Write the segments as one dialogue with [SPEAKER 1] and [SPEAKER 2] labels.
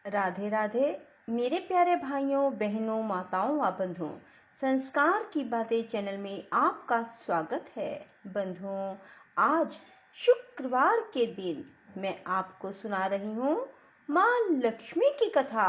[SPEAKER 1] राधे राधे मेरे प्यारे भाइयों बहनों माताओं व बंधुओं। संस्कार की बातें चैनल में आपका स्वागत है। बंधुओं, आज शुक्रवार के दिन मैं आपको सुना रही हूँ माँ लक्ष्मी की कथा।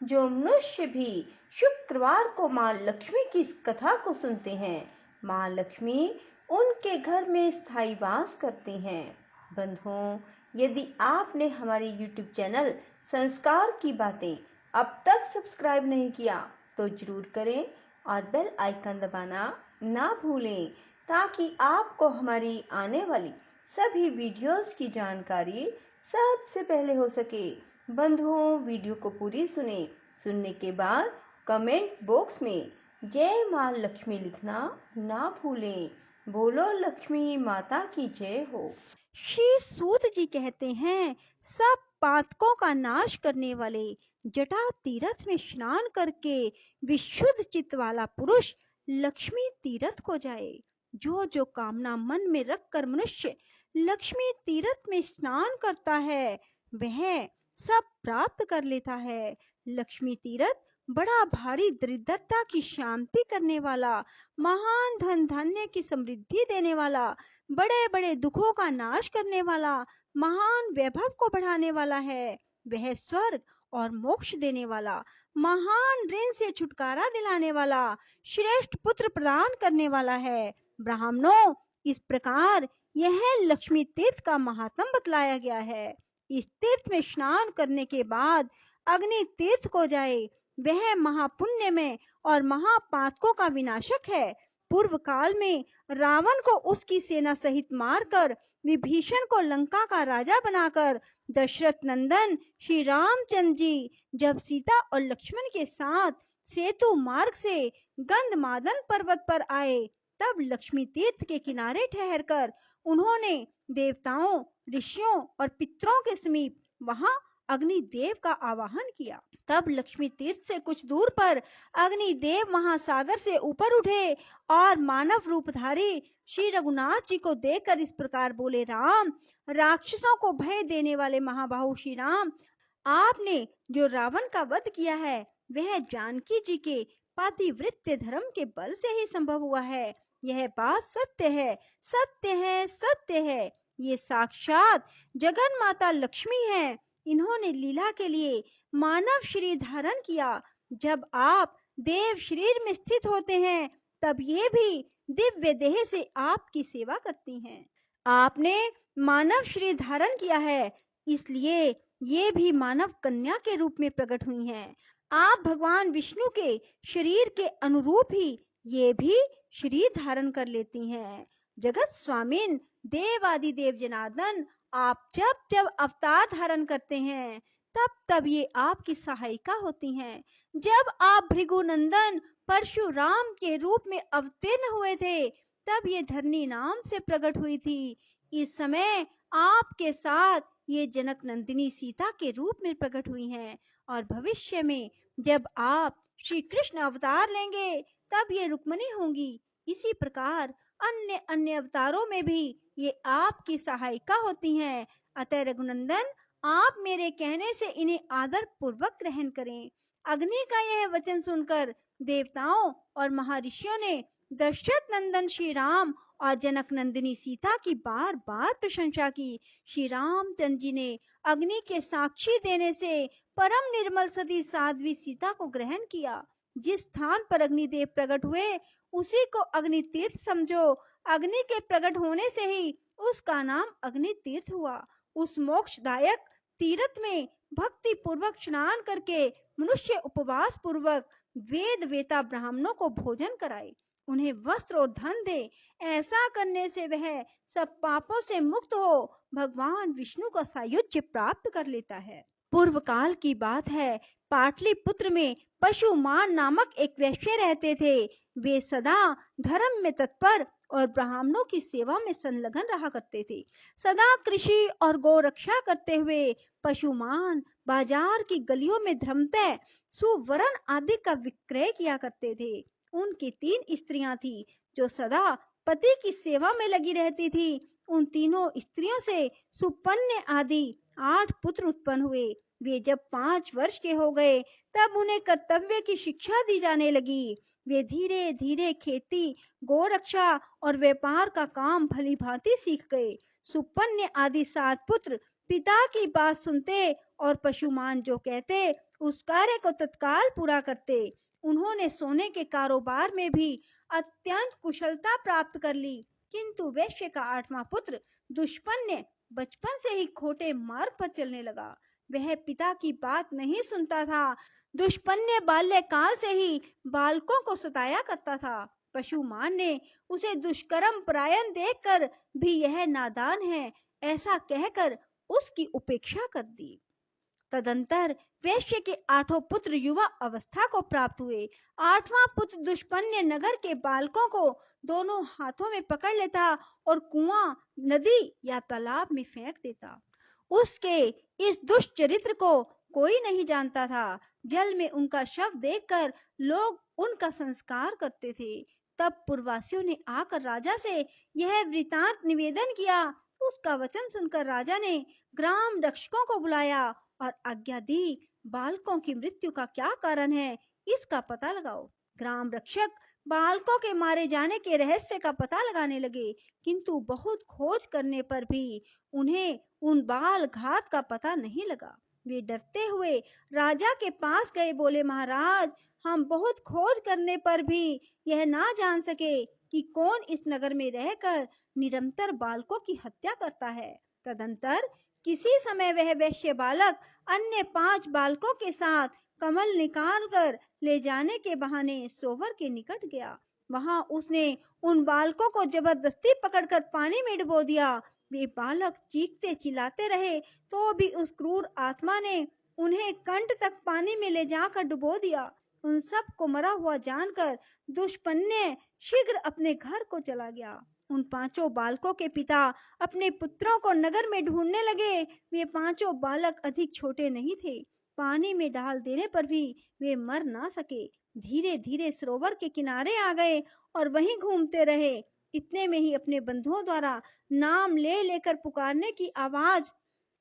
[SPEAKER 1] जो मनुष्य भी शुक्रवार को माँ लक्ष्मी की इस कथा को सुनते हैं, माँ लक्ष्मी उनके घर में स्थायी वास करती हैं। बंधुओं, यदि आपने हमारे YouTube चैनल संस्कार की बातें अब तक सब्सक्राइब नहीं किया तो जरूर करें और बेल आइकन दबाना ना भूलें, ताकि आपको हमारी आने वाली सभी वीडियोस की जानकारी सबसे पहले हो सके। बंधुओं, वीडियो को पूरी सुने। सुनने के बाद कमेंट बॉक्स में जय माँ लक्ष्मी लिखना ना भूलें। बोलो लक्ष्मी माता की जय हो।
[SPEAKER 2] श्री सूत जी कहते हैं, सब पातकों का नाश करने वाले जटा तीर्थ में स्नान करके विशुद्ध चित्त वाला पुरुष लक्ष्मी तीर्थ को जाए। जो जो कामना मन में रखकर मनुष्य लक्ष्मी तीर्थ में स्नान करता है, वह सब प्राप्त कर लेता है। लक्ष्मी तीर्थ बड़ा भारी दरिद्रता की शांति करने वाला, महान धन धान्य की समृद्धि देने वाला, बड़े बड़े दुखों का नाश करने वाला, महान वैभव को बढ़ाने वाला है। वह स्वर्ग और मोक्ष देने वाला, महान ऋण से छुटकारा दिलाने वाला, श्रेष्ठ पुत्र प्रदान करने वाला है। ब्राह्मणों, इस प्रकार यह लक्ष्मी तीर्थ का महात्म बतलाया गया है। इस तीर्थ में स्नान करने के बाद अग्नि तीर्थ को जाए। वह महापुण्य में और महापातकों का विनाशक है। पूर्व काल में रावण को उसकी सेना सहित मारकर विभीषण को लंका का राजा बनाकर दशरथ नंदन श्री रामचंद्र जी जब सीता और लक्ष्मण के साथ सेतु मार्ग से गंधमादन पर्वत पर आए, तब लक्ष्मी तीर्थ के किनारे ठहरकर उन्होंने देवताओं, ऋषियों और पितरों के समीप वहां अग्निदेव का आवाहन किया। तब लक्ष्मी तीर्थ से कुछ दूर पर अग्निदेव महासागर से ऊपर उठे और मानव रूपधारी श्री रघुनाथ जी को देखकर इस प्रकार बोले, राम, राक्षसों को भय देने वाले महाबाहु श्री राम, आपने जो रावण का वध किया है वह जानकी जी के पातिव्रत्य धर्म के बल से ही संभव हुआ है। यह बात सत्य है, सत्य है, सत्य है। ये साक्षात जगन माता लक्ष्मी है। इन्होंने लीला के लिए मानव शरीर धारण किया। जब आप देव शरीर में स्थित होते हैं, तब ये भी दिव्य देह से आपकी सेवा करती हैं। आपने मानव शरीर धारण किया है, इसलिए ये भी मानव कन्या के रूप में प्रकट हुई हैं। आप भगवान विष्णु के शरीर के अनुरूप ही ये भी शरीर धारण कर लेती हैं। जगत स्वामिन देवादि देव जनार्दन, आप जब जब अवतार धारण करते हैं, तब तब ये आपकी सहायिका होती हैं। जब आप भृगुनंदन परशुराम के रूप में अवतीर्ण हुए थे, तब ये धरनी नाम से प्रकट हुई थी। इस समय आपके साथ ये जनक नंदिनी सीता के रूप में प्रकट हुई हैं, और भविष्य में जब आप श्री कृष्ण अवतार लेंगे, तब ये रुक्मिणी होंगी। इसी प्रकार अन्य अन्य अवतारों में भी ये आपकी सहायिका होती हैं। अतः रघुनंदन, आप मेरे कहने से इन्हें आदर पूर्वक ग्रहण करें। अग्नि का यह वचन सुनकर देवताओं और महर्षियों ने दशरथ नंदन श्री राम और जनक नंदिनी सीता की बार बार प्रशंसा की। श्री रामचंद्र जी ने अग्नि के साक्षी देने से परम निर्मल सती साध्वी सीता को ग्रहण किया। जिस स्थान पर अग्निदेव प्रकट हुए, उसी को अग्नि तीर्थ समझो। अग्नि के प्रकट होने से ही उसका नाम अग्नि तीर्थ हुआ। उस मोक्षदायक तीर्थ में भक्ति पूर्वक स्नान करके मनुष्य उपवास पूर्वक वेद वेता ब्राह्मणों को भोजन कराए, उन्हें वस्त्र और धन दे। ऐसा करने से वह सब पापों से मुक्त हो भगवान विष्णु का सायुज्य प्राप्त कर लेता है। पूर्व काल की बात है, पाटलिपुत्र में पशुमान नामक एक वैश्य रहते थे। वे सदा धर्म में तत्पर और ब्राह्मणों की सेवा में संलग्न रहा करते थे। सदा कृषि और गौ रक्षा करते हुए पशुमान बाजार की गलियों में धर्मतः सुवर्ण आदि का विक्रय किया करते थे। उनकी 3 स्त्रियां थी, जो सदा पति की सेवा में लगी रहती थी। उन तीनों स्त्रियों से सुपन्य आदि 8 पुत्र उत्पन्न हुए। वे जब 5 वर्ष के हो गए तब उन्हें कर्तव्य की शिक्षा दी जाने लगी। वे धीरे धीरे खेती, गोरक्षा और व्यापार का काम भली भांति सीख गए। सुपन्य आदि 7 पुत्र पिता की बात सुनते और पशुमान जो कहते उस कार्य को तत्काल पूरा करते। उन्होंने सोने के कारोबार में भी अत्यंत कुशलता प्राप्त कर ली। किंतु वैश्य का 8वां पुत्र दुष्पन्य बचपन से ही खोटे मार्ग पर चलने लगा। वह पिता की बात नहीं सुनता था। दुष्पन्य बाल्यकाल से ही बालकों को सताया करता था। पशुमान ने उसे दुष्कर्म परायण देखकर भी यह नादान है ऐसा कहकर उसकी उपेक्षा कर दी। तदंतर वैश्य के 8 पुत्र युवा अवस्था को प्राप्त हुए। 8वां पुत्र दुष्पन्य नगर के बालकों को दोनों हाथों में पकड़ लेता और कुआं, नदी या तालाब में फेंक देता। उसके इस दुष्ट चरित्र को कोई नहीं जानता था। जल में उनका शव देखकर लोग उनका संस्कार करते थे। तब पुरवासियों ने आकर राजा से यह वृतांत निवेदन किया। उसका वचन सुनकर राजा ने ग्राम रक्षकों को बुलाया और आज्ञा दी, बालकों की मृत्यु का क्या कारण है इसका पता लगाओ। ग्राम रक्षक बालकों के मारे जाने के रहस्य का पता लगाने लगे, किंतु बहुत खोज करने पर भी उन्हें उन बाल घात का पता नहीं लगा। वे डरते हुए राजा के पास गए, बोले, महाराज, हम बहुत खोज करने पर भी यह ना जान सके कि कौन इस नगर में रहकर निरंतर बालकों की हत्या करता है। तदंतर किसी समय वह वैश्य बालक अन्य 5 बालकों के साथ कमल निकाल कर ले जाने के बहाने सोवर के निकट गया। वहां उसने उन बालकों को जबरदस्ती पकड़कर पानी में डुबो दिया। वे बालक चीखते चिल्लाते रहे तो भी उस क्रूर आत्मा ने उन्हें कंठ तक पानी में ले जाकर डुबो दिया। उन सब को मरा हुआ जानकर दुष्पन्य शीघ्र अपने घर को चला गया। उन 5 बालकों के पिता अपने पुत्रों को नगर में ढूंढने लगे। वे 5 बालक अधिक छोटे नहीं थे। पानी में डाल देने पर भी वे मर ना सके। धीरे धीरे सरोवर के किनारे आ गए और वहीं घूमते रहे। इतने में ही अपने बंधुओं द्वारा नाम ले लेकर पुकारने की आवाज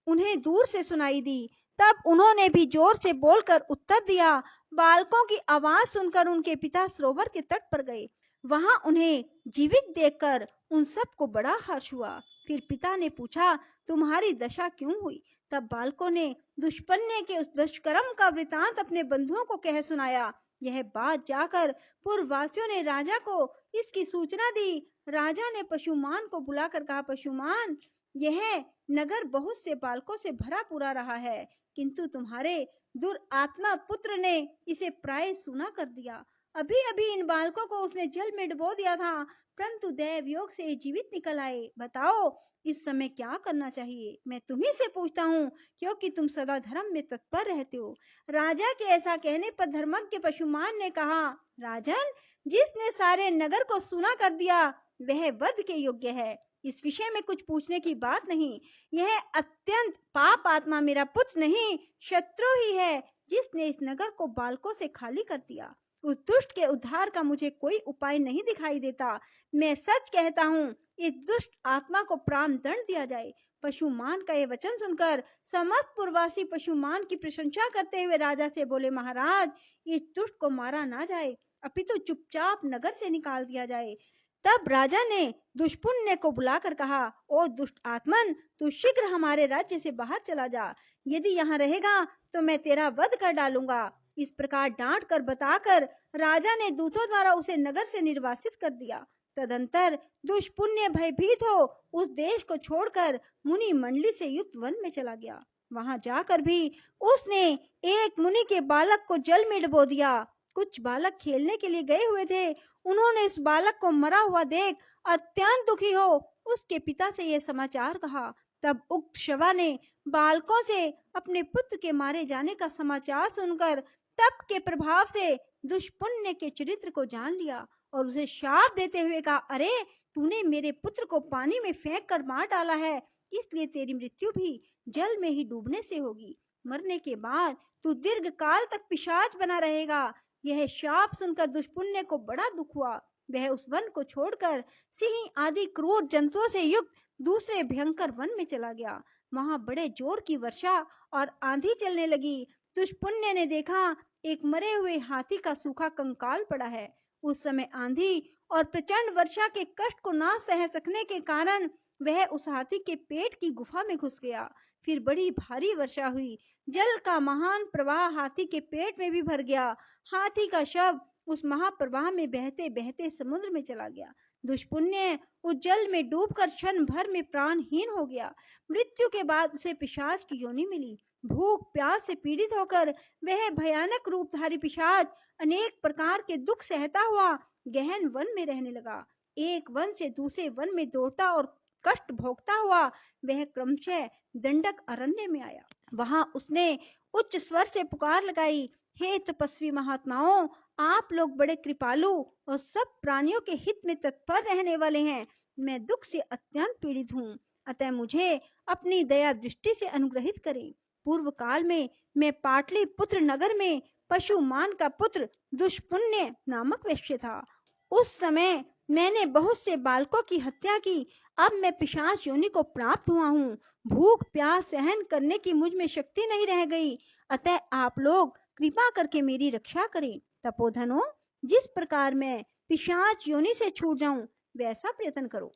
[SPEAKER 2] उन्हें दूर से सुनाई दी। तब उन्होंने भी जोर से बोलकर उत्तर दिया। बालकों की आवाज सुनकर उनके पिता सरोवर के तट पर गए। वहां उन्हें जीवित देखकर उन सबको बड़ा हर्ष हुआ। फिर पिता ने पूछा, तुम्हारी दशा क्यों हुई? तब बालकों ने दुष्पन्य के उस दुष्कर्म का वृतांत अपने बंधुओं को कह सुनाया। यह बात जाकर पूर्ववासियों ने राजा को इसकी सूचना दी। राजा ने पशुमान को बुलाकर कहा, पशुमान, यह नगर बहुत से बालकों से भरा पूरा रहा है, किंतु तुम्हारे दुरात्मा पुत्र ने इसे प्राय सूना कर दिया। अभी अभी इन बालकों को उसने जल में डुबो दिया था, परंतु दैव योग से जीवित निकल आए। बताओ इस समय क्या करना चाहिए? मैं तुम्ही से पूछता हूँ, क्योंकि तुम सदा धर्म में तत्पर रहते हो। राजा के ऐसा कहने पर धर्मज्ञ पशुमान ने कहा, राजन, जिसने सारे नगर को सूना कर दिया वह वध के योग्य है। इस विषय में कुछ पूछने की बात नहीं। यह अत्यंत पाप आत्मा मेरा पुत्र नहीं, शत्रु ही है, जिसने इस नगर को बालकों से खाली कर दिया। उस दुष्ट के उद्धार का मुझे कोई उपाय नहीं दिखाई देता। मैं सच कहता हूँ, इस दुष्ट आत्मा को प्राण दंड दिया जाए। पशुमान का यह वचन सुनकर समस्त पूर्ववासी पशुमान की प्रशंसा करते हुए राजा से बोले, महाराज, इस दुष्ट को मारा ना जाए, अपितु चुपचाप नगर से निकाल दिया जाए। तब राजा ने दुष्पुण्य को बुलाकर कहा, ओ दुष्ट आत्मन, तू शीघ्र हमारे राज्य से बाहर चला जा। यदि यहाँ रहेगा तो मैं तेरा वध कर डालूंगा। इस प्रकार डांट कर बताकर राजा ने दूतों द्वारा उसे नगर से निर्वासित कर दिया। तदंतर दुष्पुण्य भयभीत हो उस देश को छोड़कर मुनि मंडली से युक्त वन में चला गया। वहां जाकर भी उसने एक मुनि के बालक को जल में डुबो दिया। कुछ बालक खेलने के लिए गए हुए थे। उन्होंने उस बालक को मरा हुआ देख अत्यंत दुखी हो उसके पिता से यह समाचार कहा। तब उक्त शवा ने बालकों से अपने पुत्र के मारे जाने का समाचार सुनकर तप के प्रभाव से दुष्पुण्य के चरित्र को जान लिया और उसे शाप देते हुए कहा, अरे, तूने मेरे पुत्र को पानी में फेंक कर मार डाला है, इसलिए तेरी मृत्यु भी जल में ही डूबने से होगी। मरने के बाद तू दीर्घ काल तक पिशाच बना रहेगा। यह शाप सुनकर दुष्पुण्य को बड़ा दुख हुआ। वह उस वन को छोड़कर सिंह आदि क्रूर जंतुओं से युक्त दूसरे भयंकर वन में चला गया। वहां बड़े जोर की वर्षा और आंधी चलने लगी। दुष्पुण्य ने देखा एक मरे हुए हाथी का सूखा कंकाल पड़ा है। उस समय आंधी और प्रचंड वर्षा के कष्ट को ना सह सकने के कारण वह उस हाथी के पेट की गुफा में घुस गया। फिर बड़ी भारी वर्षा हुई। जल का महान प्रवाह हाथी के पेट में भी भर गया। हाथी का शव उस महाप्रवाह में बहते बहते समुद्र में चला गया। दुष्पुण्य उस जल में डूबकर क्षण भर में प्राणहीन हो गया। मृत्यु के बाद उसे पिशाच की योनि मिली। भूख प्यास से पीड़ित होकर वह भयानक रूपधारी पिशाच अनेक प्रकार के दुख सहता हुआ गहन वन में रहने लगा। एक वन से दूसरे वन में दौड़ता और कष्ट भोगता हुआ वह क्रमशः दंडक अरण्य में आया। वहां उसने उच्च स्वर से पुकार लगाई, हे तपस्वी महात्माओं, आप लोग बड़े कृपालु और सब प्राणियों के हित में तत्पर रहने वाले हैं। मैं दुख से अत्यंत पीड़ित हूँ, अतः मुझे अपनी दया दृष्टि से अनुग्रहित करें। पूर्व काल में मैं पाटलिपुत्र नगर में पशुमान का पुत्र दुष्पुण्य नामक वैश्य था। उस समय मैंने बहुत से बालकों की हत्या की। अब मैं पिशाच योनि को प्राप्त हुआ हूँ। भूख प्यास सहन करने की मुझ में शक्ति नहीं रह गई, अतः आप लोग कृपा करके मेरी रक्षा करें। तपोधनो, जिस प्रकार मैं पिशाच योनि से छूट जाऊं वैसा प्रयत्न करो।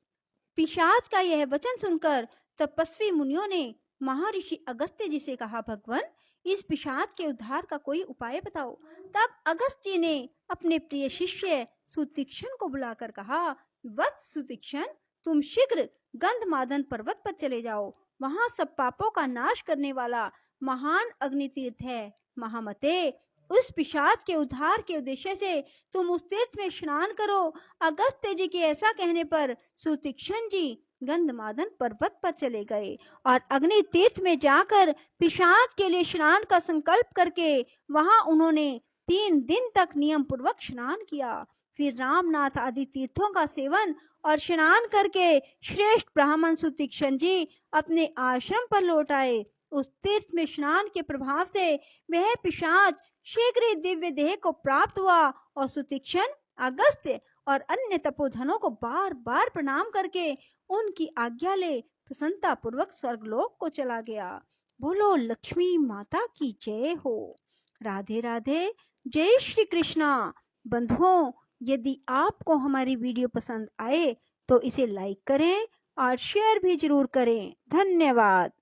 [SPEAKER 2] पिशाच का यह वचन सुनकर तपस्वी मुनियों ने महर्षि अगस्त्य जी से कहा, भगवान, इस पिशाच के उद्धार का कोई उपाय बताओ। तब अगस्त्य जी ने अपने प्रिय शिष्य सुतीक्ष्ण को बुलाकर कहा, वत्स सुतीक्ष्ण, तुम शीघ्र गंधमादन पर्वत पर चले जाओ। वहां सब पापों का नाश करने वाला महान अग्नि तीर्थ है। महामते, उस पिशाच के उद्धार के उद्देश्य से तुम उस तीर्थ में स्नान करो। अगस्त्य जी के ऐसा कहने पर सुतीक्ष्ण जी गंधमादन पर्वत पर चले गए और अग्नि तीर्थ में जाकर पिशाच के लिए स्नान का संकल्प करके वहां उन्होंने 3 दिन तक नियम पूर्वक स्नान किया। फिर रामनाथ आदि तीर्थों का सेवन और स्नान करके श्रेष्ठ ब्राह्मण सुतीक्ष्ण जी अपने आश्रम पर लौट आए। उस तीर्थ में स्नान के प्रभाव से वह पिशाच शीघ्र ही दिव्य देह को प्राप्त हुआ और सुतीक्ष्ण, अगस्त्य और अन्य तपोधनों को बार बार प्रणाम करके उनकी आज्ञा ले प्रसन्नता पूर्वक स्वर्गलोक को चला गया। बोलो लक्ष्मी माता की जय हो। राधे राधे। जय श्री कृष्णा। बंधुओं, यदि आपको हमारी वीडियो पसंद आए तो इसे लाइक करें और शेयर भी जरूर करें। धन्यवाद।